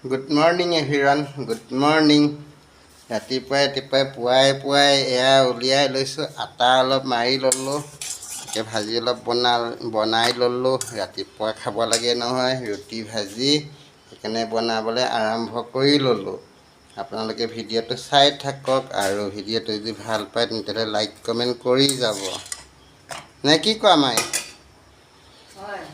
Good morning everyone. Good morning. ৰাতিপুৱাই পুৱাই এয়া উলিয়াই লৈছোঁ আটা অলপ মাৰি ল'লোঁ এতিয়া ভাজি অলপ বনাই ল'লোঁ ৰাতিপুৱা খাব লাগে নহয় ৰুটি ভাজি সেইকাৰণে বনাবলৈ আৰম্ভ কৰি ল'লোঁ আপোনালোকে ভিডিঅ'টো চাই থাকক আৰু ভিডিঅ'টো যদি ভাল পায় তেন্তে লাইক কমেণ্ট কৰি যাব নে কি কোৱা মাই হয়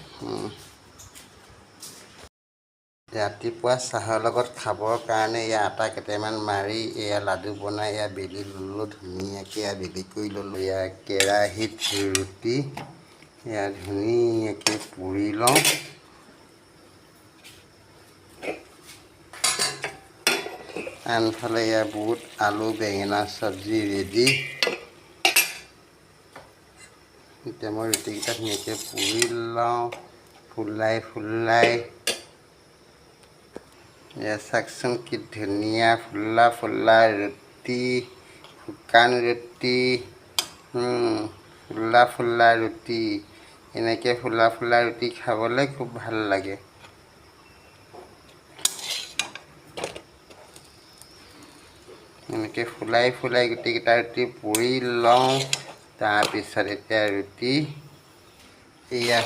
ৰাতিপুৱা চাহৰ লগত খাবৰ কাৰণে এয়া আটা কেইটামান মাৰি এয়া লাডু বনাই এয়া বেলি ল'লোঁ ধুনীয়াকৈ এয়া বেলি কৰি ল'লোঁ এয়া কেৰাহীত ৰুটি এয়া ধুনীয়াকৈ পুৰি লওঁ আনফালে এয়া বুট আলু বেঙেনা চব্জি ৰেডি এতিয়া মই ৰুটিকেইটা ধুনীয়াকৈ পুৰি লওঁ ফুলাই এয়া চাওকচোন কি ধুনীয়া ফুলা ৰুটি শুকান ৰুটি ফুলা ৰুটি এনেকৈ ফুলা ৰুটি খাবলৈ খুব ভাল লাগে এনেকৈ ফুলাই গোটেইকেইটা ৰুটি পুৰি লওঁ তাৰপিছত এতিয়া ৰুটি এয়া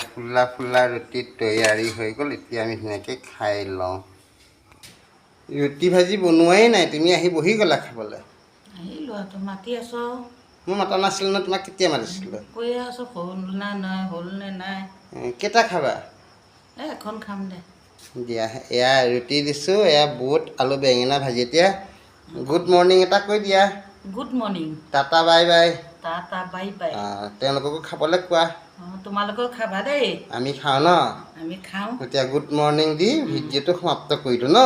ফুলা ৰুটি তৈয়াৰী হৈ গ'ল এতিয়া আমি ধুনীয়াকৈ খাই লওঁ ৰুটি ভাজি বনোৱাই নাই তুমি আহি বহি গ'লা খাবলৈ আহিলোঁ আৰু মাতি আছ মই মাতা নাছিলোঁ ন তোমাক কেতিয়া মাতিছিলোঁ কৈ আছোঁ হ'ল নে নাই হ'ল নে নাই কেইটা খাবা এখন খাম দে দিয়া এয়া ৰুটি দিছোঁ এয়া বুট আলু বেঙেনা ভাজি এতিয়া গুড মৰ্ণিং এটা কৈ দিয়া good morning tata bye bye tata bye bye তেওঁলোককো খাবলৈ কোৱা তোমালোকেও খাবা দেই আমি খাওঁ ন আমি খাওঁ এতিয়া গুড মৰ্ণিং দি ভিডিঅ'টো সমাপ্ত কৰিলোঁ ন